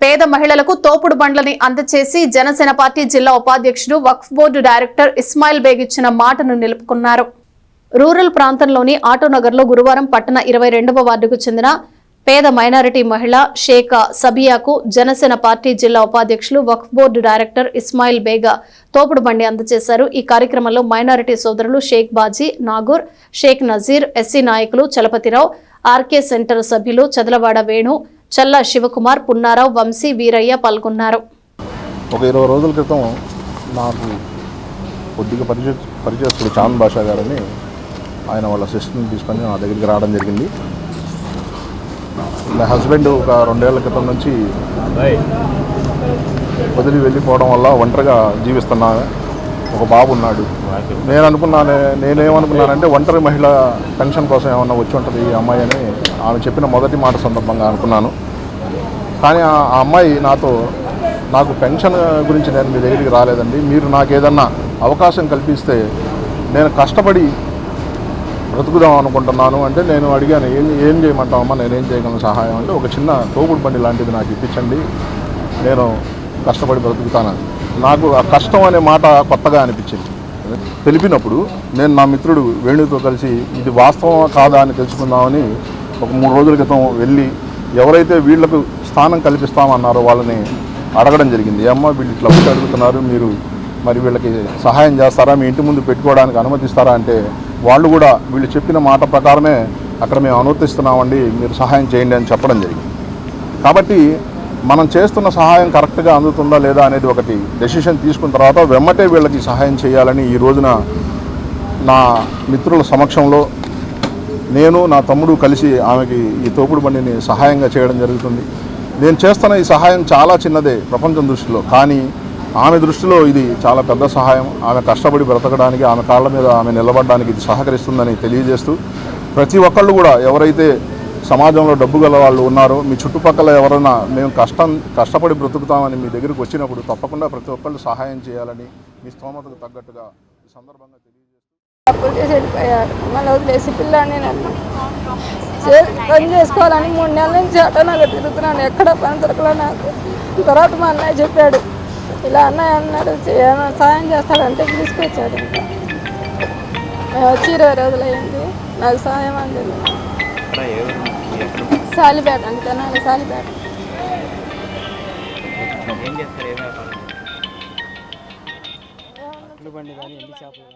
పేద మహిళలకు తోపుడు బండ్లని అందజేసి జనసేన పార్టీ జిల్లా ఉపాధ్యక్షుడు వక్ఫ్ బోర్డు డైరెక్టర్ ఇస్మాయిల్ బేగ్ ఇచ్చిన మాటను నిలుపుకున్నారు. రూరల్ ప్రాంతంలోని ఆటోనగర్లో గురువారం పట్టణ 22వ వార్డుకు చెందిన పేద మైనారిటీ మహిళ షేక్ సబియాకు జనసేన పార్టీ జిల్లా ఉపాధ్యక్షులు వక్ఫ్ బోర్డు డైరెక్టర్ ఇస్మాయిల్ బేగ్ తోపుడు బండి అందజేశారు. ఈ కార్యక్రమంలో మైనారిటీ సోదరులు షేక్ బాజీ, నాగూర్, షేక్ నజీర్, ఎస్సీ నాయకులు చలపతిరావు, ఆర్కే సెంటర్ సభ్యులు చదలవాడ వేణు, చల్ల శివకుమార్, పున్నారావు, వంశీ, వీరయ్య పాల్గొన్నారు. ఒక 20 రోజుల క్రితం నాకు కొద్దిగా పరిచయస్తుడు చాంద్ బాషా గారని ఆయన వాళ్ళ సిస్టర్ని తీసుకొని నా దగ్గరికి రావడం జరిగింది. నా హస్బెండ్ ఒక 2 ఏళ్ల క్రితం నుంచి వదిలి వెళ్ళిపోవడం వల్ల ఒంటరిగా జీవిస్తున్నా. ఒక బాబు ఉన్నాడు. నేనేమనుకున్నానంటే ఒంటరి మహిళ పెన్షన్ కోసం ఏమన్నా వచ్చి ఉంటుంది ఈ అమ్మాయి అని ఆమె చెప్పిన మొదటి మాట సందర్భంగా అనుకున్నాను. కానీ ఆ అమ్మాయి నాకు పెన్షన్ గురించి నేను మీ దగ్గరికి రాలేదండి, మీరు నాకు ఏదన్నా అవకాశం కల్పిస్తే నేను కష్టపడి బ్రతుకుదాం అనుకుంటున్నాను అంటే నేను అడిగాను, ఏం చేయమంటావమ్మా, నేనేం చేయగలను సహాయం అంటే ఒక చిన్న తోపుడు బండి లాంటిది నాకు ఇప్పించండి, నేను కష్టపడి బ్రతుకుతానని. నాకు ఆ కష్టం అనే మాట కొత్తగా అనిపించింది. తెలిపినప్పుడు నేను నా మిత్రుడు వేణుతో కలిసి ఇది వాస్తవమా కాదా అని తెలుసుకుందామని ఒక 3 రోజుల క్రితం వెళ్ళి ఎవరైతే వీళ్లకు స్థానం కల్పిస్తామన్నారో వాళ్ళని అడగడం జరిగింది. అమ్మ వీళ్ళు ఇట్లా వచ్చి అడుగుతున్నారు, మీరు మరి వీళ్ళకి సహాయం చేస్తారా, మీ ఇంటి ముందు పెట్టుకోవడానికి అనుమతిస్తారా అంటే వాళ్ళు కూడా వీళ్ళు చెప్పిన మాట ప్రకారమే అక్కడ మేము అనుమతిస్తున్నామండి, మీరు సహాయం చేయండి అని చెప్పడం జరిగింది. కాబట్టి మనం చేస్తున్న సహాయం కరెక్ట్గా అందుతుందా లేదా అనేది ఒకటి డెసిషన్ తీసుకున్న తర్వాత వెమ్మటే వీళ్ళకి సహాయం చేయాలని ఈ రోజున నా మిత్రుల సమక్షంలో నేను నా తమ్ముడు కలిసి ఆమెకి ఈ తోపుడు బండిని సహాయంగా చేయడం జరుగుతుంది. నేను చేస్తున్న ఈ సహాయం చాలా చిన్నదే ప్రపంచం దృష్టిలో, కానీ ఆమె దృష్టిలో ఇది చాలా పెద్ద సహాయం. ఆమె కష్టపడి బ్రతకడానికి, ఆమె కాళ్ళ మీద ఆమె నిలబడడానికి ఇది సహకరిస్తుందని తెలియజేస్తూ ప్రతి ఒక్కళ్ళు కూడా ఎవరైతే సమాజంలో డబ్బు గల వాళ్ళు ఉన్నారో మీ చుట్టుపక్కల ఎవరైనా మేము కష్టపడి బ్రతుకుతామని మీ దగ్గరికి వచ్చినప్పుడు తప్పకుండా ప్రతి ఒక్కళ్ళు సహాయం చేయాలని మీ స్తోమతకు తగ్గట్టుగా ఈ సందర్భంగా తెలియజేస్తూ అప్పులు చేసి వెళ్ళిపోయారు. మళ్ళీ వదిలేసి పిల్లాన్ని నన్ను పని చేసుకోవాలని 3 నెలల నుంచి ఆటోనగర్ తిరుగుతున్నాను, ఎక్కడ పని దొరకలే నాకు. తర్వాత మా అన్నయ్య చెప్పాడు, ఇలా అన్నయ్య అన్నాడు సాయం చేస్తాడంటే తీసుకొచ్చాడు. ఇంకా మేము వచ్చి 20 రోజులు అయింది, నాకు సాయం అందింది. సాలిపేట అండి, తెనాలి సాలిపేట. బండి కానీ ఎండి చేపలు